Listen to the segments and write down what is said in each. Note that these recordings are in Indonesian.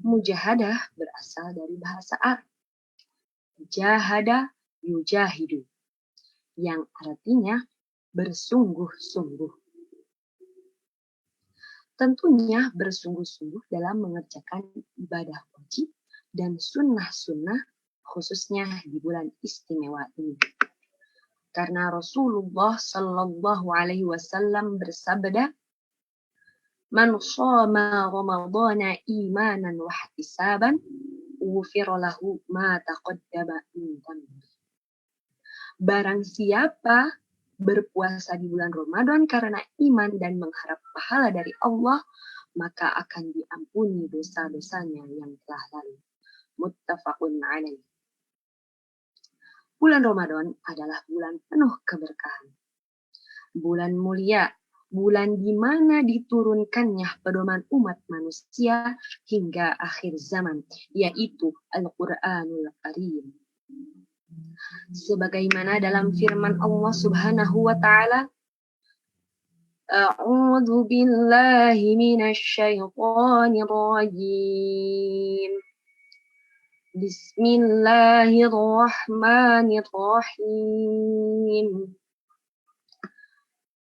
Mujahadah berasal dari bahasa Arab. Jahada yujahidu, yang artinya bersungguh-sungguh. Tentunya bersungguh-sungguh dalam mengerjakan ibadah wajib dan sunnah-sunnah, khususnya di bulan istimewa ini. Karena Rasulullah Shallallahu Alaihi Wasallam bersabda, "Man shoma Ramadana imanan wa ihtisaban, ghufira lahu ma taqaddama min dhanbi." Barang siapa berpuasa di bulan Ramadan karena iman dan mengharap pahala dari Allah, maka akan diampuni dosa-dosanya yang telah lalu. Muttafaqun alaih. Bulan Ramadan adalah bulan penuh keberkahan. Bulan mulia, bulan di mana diturunkannya pedoman umat manusia hingga akhir zaman, yaitu Al-Qur'anul Karim. Sebagaimana dalam firman Allah Subhanahu wa taala, A'udzu billahi minasy syaithanir rajim. Bismillahirrahmanirrahim.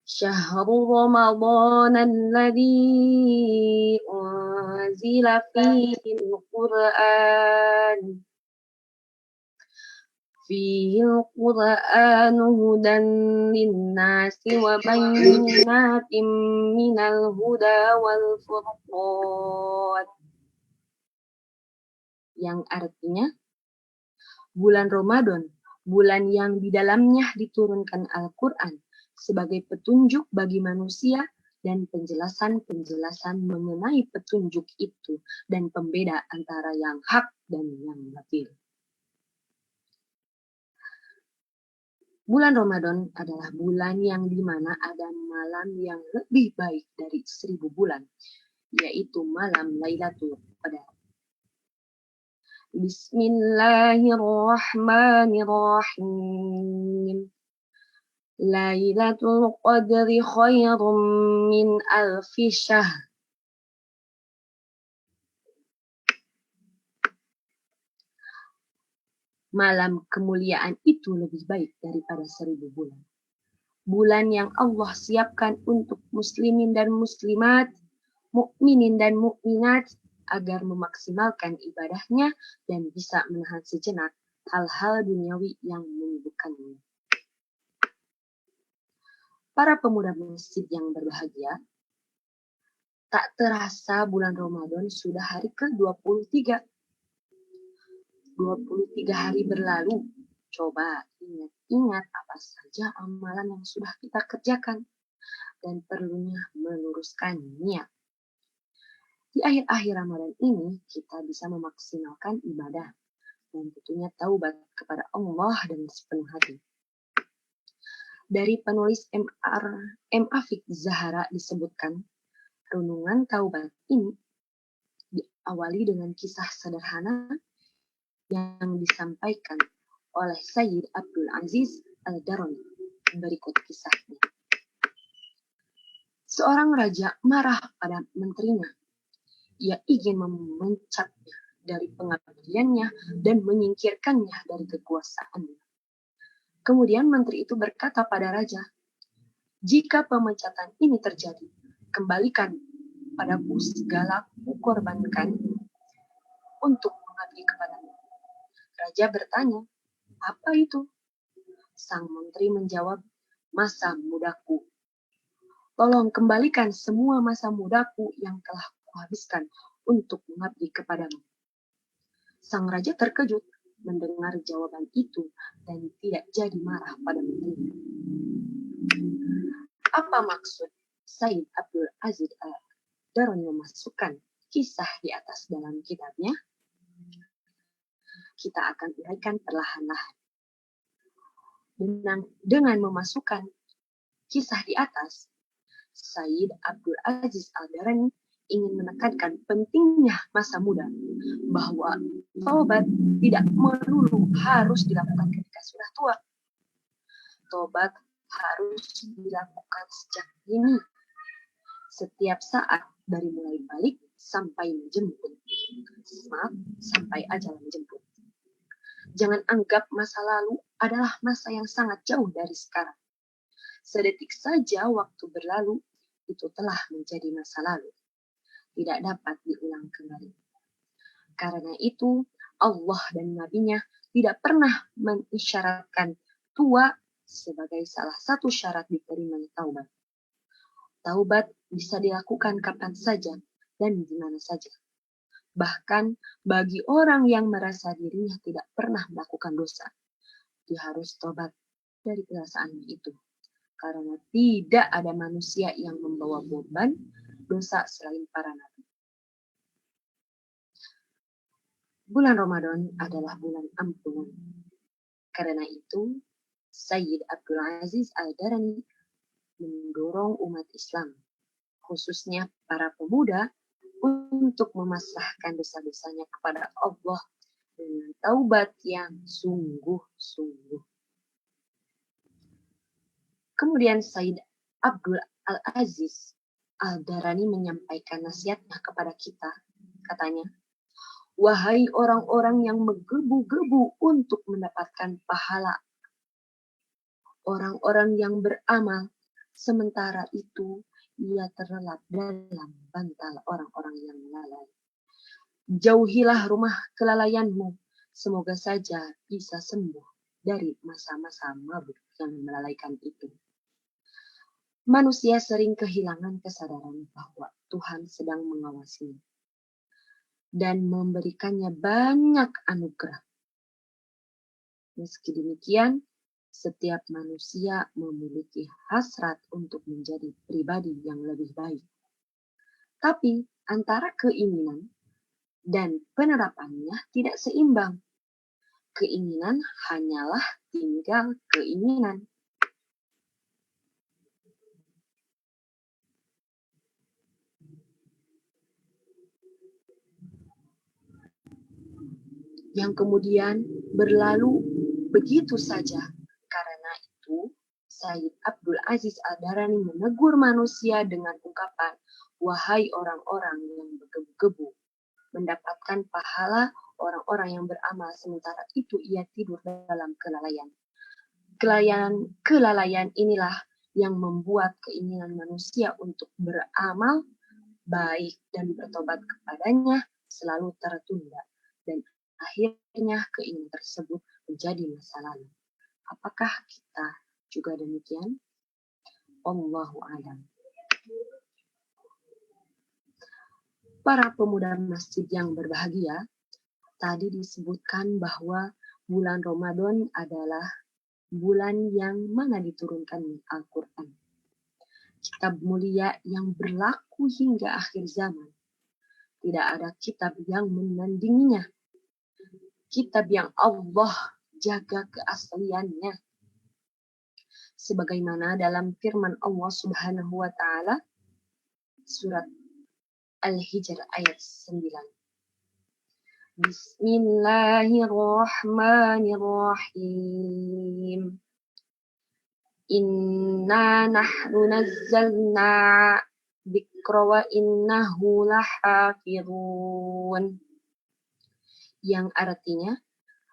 Syahrul Ramadan alladzi unzila fihi al-Qur'an. فيه القرآن هدى للناس وبينات من الهدى والفرقان. Yang artinya, bulan Ramadan, bulan yang di dalamnya diturunkan Al-Quran sebagai petunjuk bagi manusia dan penjelasan-penjelasan mengenai petunjuk itu dan pembeda antara yang hak dan yang batil. Bulan Ramadan adalah bulan yang dimana ada malam yang lebih baik dari 1000 bulan, yaitu malam Lailatul Qadar. Bismillahirrahmanirrahim. Lailatul Qadri khairum min alfi syahr. Malam kemuliaan itu lebih baik daripada 1000 bulan. Bulan yang Allah siapkan untuk muslimin dan muslimat, mukminin dan mukminat, agar memaksimalkan ibadahnya dan bisa menahan sejenak hal-hal duniawi yang menyibukkannya. Para pemuda masjid yang berbahagia, tak terasa bulan Ramadan sudah hari ke-23. 23 hari berlalu. Coba ingat-ingat apa saja amalan yang sudah kita kerjakan dan perlunya meluruskan niat. Di akhir-akhir Ramadan ini kita bisa memaksimalkan ibadah dan tentunya taubat kepada Allah dengan sepenuh hati. Dari penulis M. Afik Zahara disebutkan, renungan taubat ini diawali dengan kisah sederhana yang disampaikan oleh Sayyid Abdul Aziz Al-Darani. Berikut kisahnya. Seorang raja marah pada menterinya. Ia ingin memencatnya dari pengabdiannya dan menyingkirkannya dari kekuasaannya. Kemudian menteri itu berkata pada raja, "Jika pemecatan ini terjadi, kembalikan padaku segala kukorbankan untuk mengabdi kepadamu." Raja bertanya, "Apa itu?" Sang menteri menjawab, "Masa mudaku. Tolong kembalikan semua masa mudaku yang telah kuhabiskan untuk mengabdi kepadamu." Sang raja terkejut mendengar jawaban itu dan tidak jadi marah pada menteri. Apa maksud Sayyid Abdul Aziz Al-Darani memasukkan kisah di atas dalam kitabnya? Kita akan uraikan perlahan-lahan. Dengan memasukkan kisah di atas, Sayyid Abdul Aziz Al-Darani ingin menekankan pentingnya masa muda, bahwa tobat tidak melulu harus dilakukan ketika sudah tua. Tobat harus dilakukan sejak dini, setiap saat dari mulai balik sampai menjemput. semangat sampai ajal menjemput. Jangan anggap masa lalu adalah masa yang sangat jauh dari sekarang. Sedetik saja waktu berlalu, itu telah menjadi masa lalu. Tidak dapat diulang kembali. Karena itu, Allah dan Nabi-Nya tidak pernah mengisyaratkan tua sebagai salah satu syarat diterimanya taubat. Taubat bisa dilakukan kapan saja dan di mana saja. Bahkan bagi orang yang merasa dirinya tidak pernah melakukan dosa, dia harus tobat dari perasaannya itu. Karena tidak ada manusia yang membawa beban dosa selain para nabi. Bulan Ramadan adalah bulan ampunan. Karena itu, Sayyid Abdul Aziz Al-Darani mendorong umat Islam, khususnya para pemuda, untuk memasrahkan dosa-dosanya kepada Allah dengan taubat yang sungguh-sungguh. Kemudian Sayyid Abdul Al-Aziz Al-Darani menyampaikan nasihatnya kepada kita. Katanya, wahai orang-orang yang menggebu-gebu untuk mendapatkan pahala, orang-orang yang beramal, sementara itu ia terlelap dalam bantal orang-orang yang lalai. Jauhilah rumah kelalaianmu, semoga saja bisa sembuh dari masa-masa mabuk yang melalaikan itu. Manusia sering kehilangan kesadaran bahwa Tuhan sedang mengawasinya dan memberikannya banyak anugerah. Meski demikian, setiap manusia memiliki hasrat untuk menjadi pribadi yang lebih baik. Tapi antara keinginan dan penerapannya tidak seimbang. Keinginan hanyalah tinggal keinginan. Yang kemudian berlalu begitu saja. Karena itu, Sayyid Abdul Aziz Al-Darani menegur manusia dengan ungkapan, wahai orang-orang yang bergebu-gebu, mendapatkan pahala orang-orang yang beramal, sementara itu ia tidur dalam kelalaian. Kelalaian inilah yang membuat keinginan manusia untuk beramal baik dan bertobat kepadanya selalu tertunda. Dan akhirnya keinginan tersebut menjadi masa lalu. Apakah kita juga demikian? Allahu a'lam. Para pemuda masjid yang berbahagia, tadi disebutkan bahwa bulan Ramadan adalah bulan yang mana diturunkan Al-Quran. Kitab mulia yang berlaku hingga akhir zaman. Tidak ada kitab yang menandinginya. Kitab yang Allah jaga keasliannya. Sebagaimana dalam firman Allah Subhanahu wa taala surat Al-Hijr ayat 9. Bismillahirrahmanirrahim. Inna nahnu nazzalna dzikra wa innahu lahafizun. Yang artinya,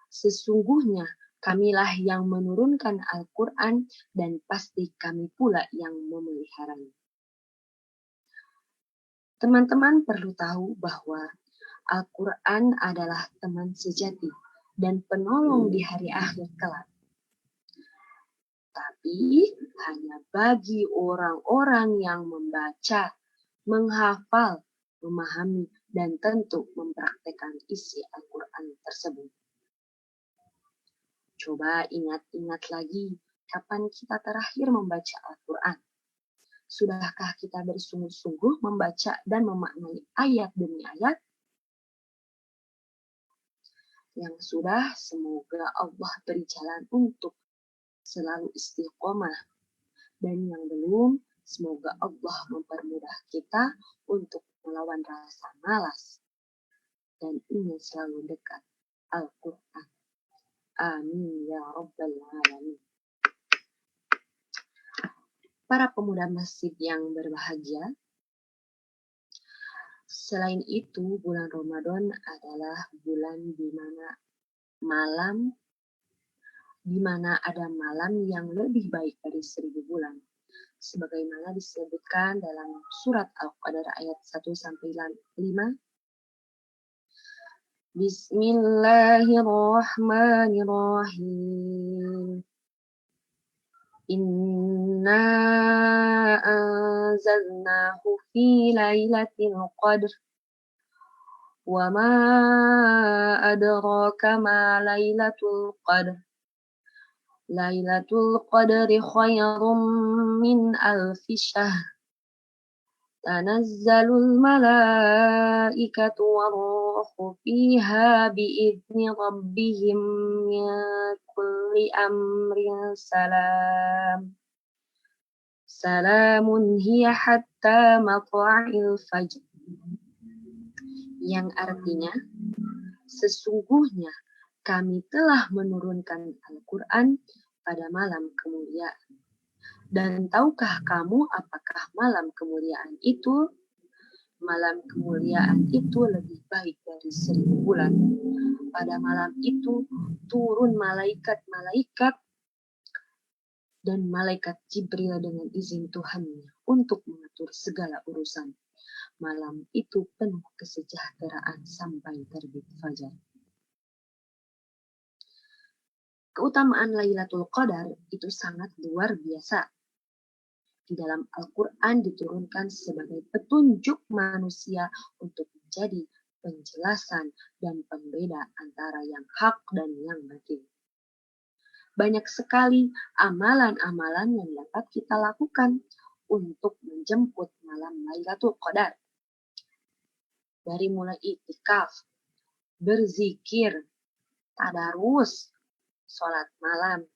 sesungguhnya kamilah yang menurunkan Al-Quran dan pasti kami pula yang memeliharanya. Teman-teman perlu tahu bahwa Al-Quran adalah teman sejati dan penolong di hari akhir kelak. Tapi hanya bagi orang-orang yang membaca, menghafal, memahami, dan tentu mempraktekkan isi Al-Quran tersebut. Coba ingat-ingat lagi kapan kita terakhir membaca Al-Quran. Sudahkah kita bersungguh-sungguh membaca dan memaknai ayat demi ayat? Yang sudah, semoga Allah beri jalan untuk selalu istiqomah. Dan yang belum, semoga Allah mempermudah kita untuk melawan rasa malas dan ingin selalu dekat Al-Quran. Amin ya Rabbal Alamin. Para pemuda masjid yang berbahagia, Selain itu, bulan Ramadan adalah bulan di mana ada malam yang lebih baik dari 1000 bulan. Sebagaimana disebutkan dalam surat Al-Qadar ayat 1-5. Bismillahirrahmanirrahim. Inna anzalnahu fi lailatul qadr. Wa ma adraka ma lailatul qadr. Lailatul qadri khairum min alfi syahr. Tanazzalul malaikatu warruhu fiha bi'izni rabbihim min kulli amrin salam. Salamun hiya hatta matla'il fajr. Yang artinya, sesungguhnya kami telah menurunkan Al-Quran pada malam kemuliaan. Dan tahukah kamu apakah malam kemuliaan itu? Malam kemuliaan itu lebih baik dari 1000 bulan. Pada malam itu turun malaikat-malaikat dan malaikat Jibril dengan izin Tuhannya untuk mengatur segala urusan. Malam itu penuh kesejahteraan sampai terbit fajar. Keutamaan Lailatul Qadar itu sangat luar biasa. Di dalam Al-Quran diturunkan sebagai petunjuk manusia untuk menjadi penjelasan dan pembeda antara yang hak dan yang batil. Banyak sekali amalan-amalan yang dapat kita lakukan untuk menjemput malam Lailatul Qadar. Dari mulai iktikaf, berzikir, tadarus, sholat malam,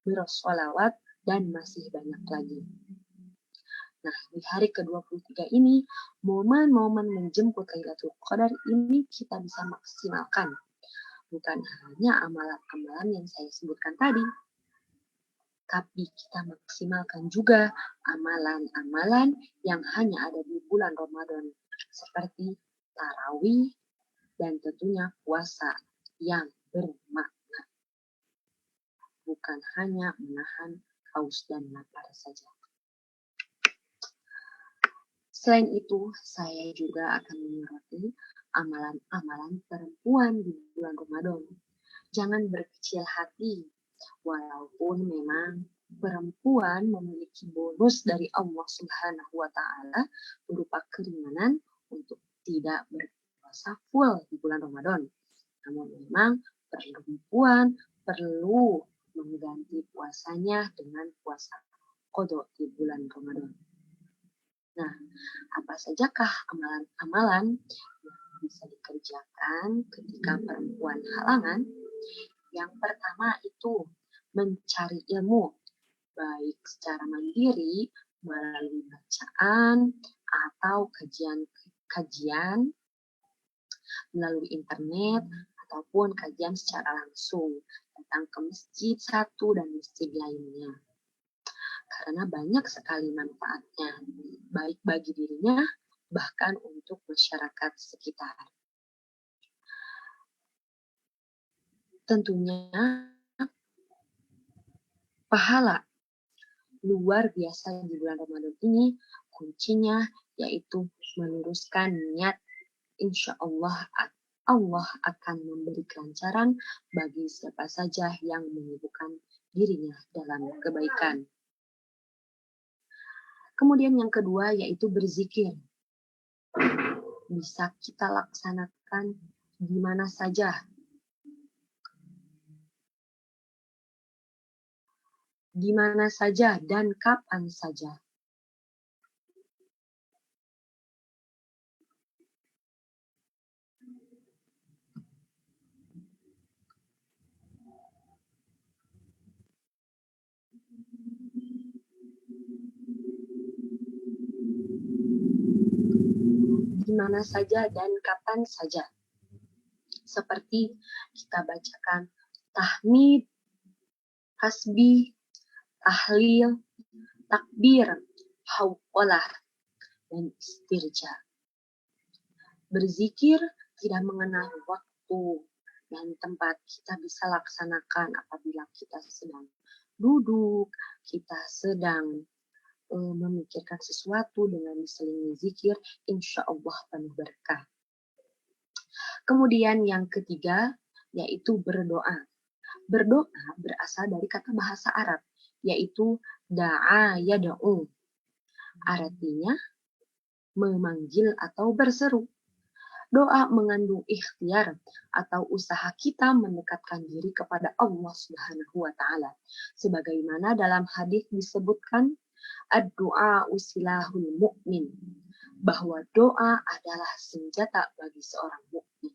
bersolawat, dan masih banyak lagi. Nah, di hari ke-23 ini, momen-momen menjemput Lailatul Qadar ini kita bisa maksimalkan. Bukan hanya amalan-amalan yang saya sebutkan tadi, tapi kita maksimalkan juga amalan-amalan yang hanya ada di bulan Ramadan, seperti tarawih dan tentunya puasa yang bermakna. Bukan hanya menahan haus dan lapar saja. Selain itu, saya juga akan menyoroti amalan-amalan perempuan di bulan Ramadan. Jangan berkecil hati, walaupun memang perempuan memiliki bonus dari Allah Subhanahu wa Ta'ala berupa keringanan untuk tidak berpuasa full di bulan Ramadan. Namun memang perempuan perlu mengganti puasanya dengan puasa qadha di bulan Ramadan. Nah, apa sajakah amalan-amalan yang bisa dikerjakan ketika perempuan halangan? Yang pertama itu mencari ilmu, baik secara mandiri melalui bacaan atau kajian melalui internet ataupun kajian secara langsung, datang ke masjid satu dan masjid lainnya. Karena banyak sekali manfaatnya, baik bagi dirinya, bahkan untuk masyarakat sekitar. Tentunya, pahala luar biasa di bulan Ramadan ini, kuncinya yaitu meluruskan niat. Insya Allah akan memberi kelancaran bagi siapa saja yang menyibukkan dirinya dalam kebaikan. Kemudian yang kedua yaitu berzikir. Bisa kita laksanakan di mana saja. Di mana saja dan kapan saja. Di mana saja dan kapan saja. Seperti kita bacakan tahmid, tasbih, tahlil, takbir, hauqalah, dan istirja. Berzikir tidak mengenal waktu dan tempat. Kita bisa laksanakan apabila kita sedang duduk, kita sedang memikirkan sesuatu dengan diselingi zikir, insya Allah penuh berkah. Kemudian yang ketiga, yaitu berdoa. Berdoa berasal dari kata bahasa Arab, yaitu da'a yad'u. Artinya memanggil atau berseru. Doa mengandung ikhtiar atau usaha kita mendekatkan diri kepada Allah Subhanahu wa taala. Sebagaimana dalam hadis disebutkan ad-du'a usilahul mu'min, bahwa doa adalah senjata bagi seorang mukmin.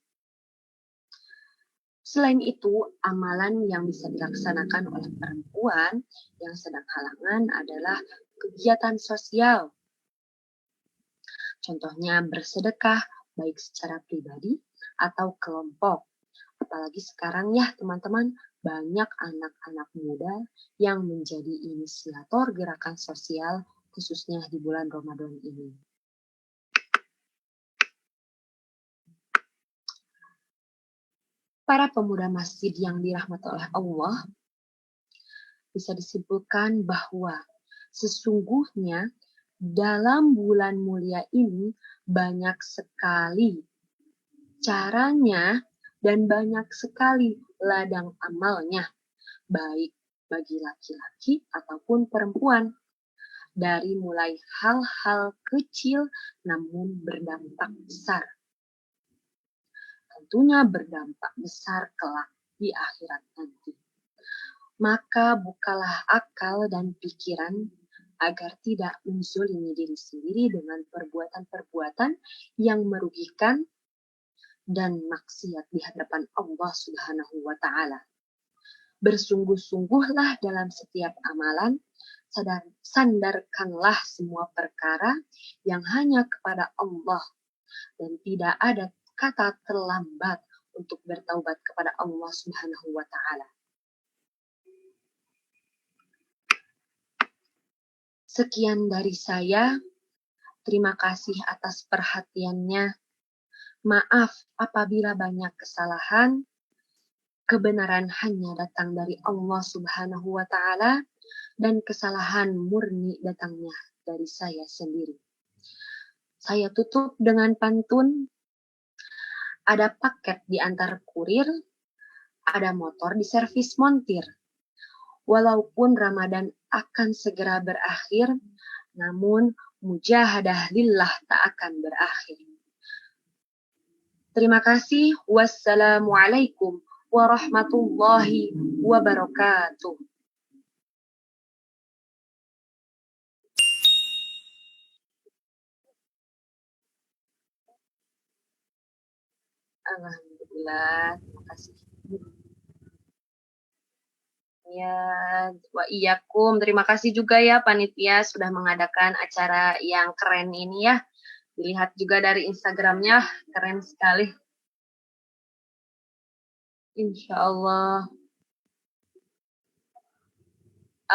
Selain itu, amalan yang bisa dilaksanakan oleh perempuan yang sedang halangan adalah kegiatan sosial. Contohnya bersedekah, baik secara pribadi atau kelompok. Apalagi sekarang ya teman-teman, banyak anak-anak muda yang menjadi inisiator gerakan sosial khususnya di bulan Ramadan ini. Para pemuda masjid yang dirahmati oleh Allah, bisa disimpulkan bahwa sesungguhnya dalam bulan mulia ini banyak sekali caranya dan banyak sekali ladang amalnya, baik bagi laki-laki ataupun perempuan. Dari mulai hal-hal kecil namun berdampak besar. Tentunya berdampak besar kelak di akhirat nanti. Maka bukalah akal dan pikiran agar tidak menzolimi diri sendiri dengan perbuatan-perbuatan yang merugikan dan maksiat di hadapan Allah Subhanahu wa taala. Bersungguh-sungguhlah dalam setiap amalan, sandarkanlah semua perkara yang hanya kepada Allah dan tidak ada kata terlambat untuk bertaubat kepada Allah Subhanahu wa taala. Sekian dari saya. Terima kasih atas perhatiannya. Maaf apabila banyak kesalahan. Kebenaran hanya datang dari Allah Subhanahu wa taala dan kesalahan murni datangnya dari saya sendiri. Saya tutup dengan pantun. Ada paket di antar kurir, ada motor di servis montir. Walaupun Ramadan akan segera berakhir, namun mujahadah lillah tak akan berakhir. Terima kasih. Wassalamualaikum warahmatullahi wabarakatuh. Alhamdulillah, terima kasih. Ya, wa iyyakum. Terima kasih juga ya panitia sudah mengadakan acara yang keren ini ya. Dilihat juga dari Instagramnya, keren sekali. Insya Allah.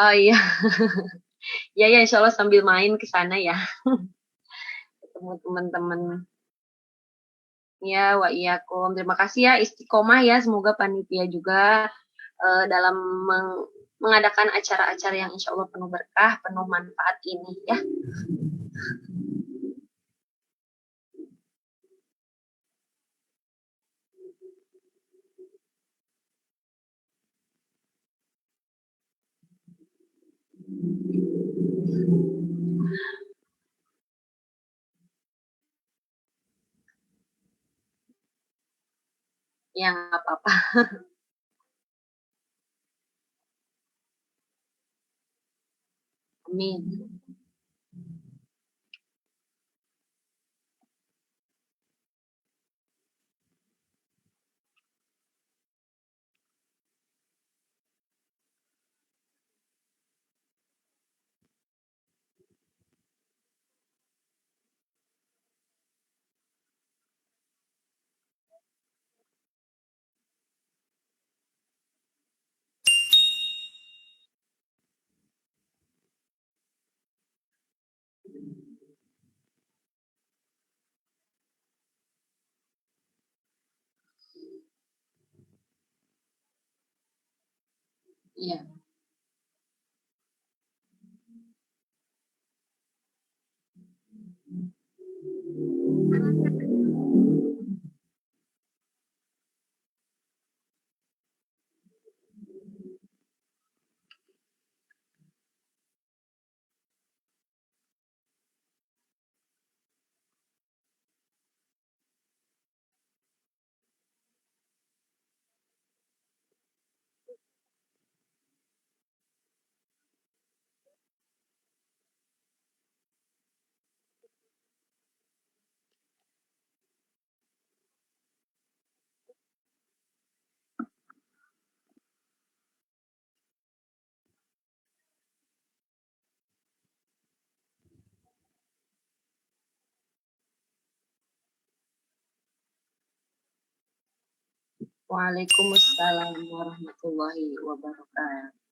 Oh iya. Ya, insya Allah sambil main ke sana ya. Ketemu teman-teman. Ya, wa iyyakum. Terima kasih ya, istiqomah ya. Semoga panitia juga dalam mengadakan acara-acara yang insya Allah penuh berkah, penuh manfaat ini ya. Yang apa-apa. Amin. Iya. Waalaikumsalam warahmatullahi wabarakatuh.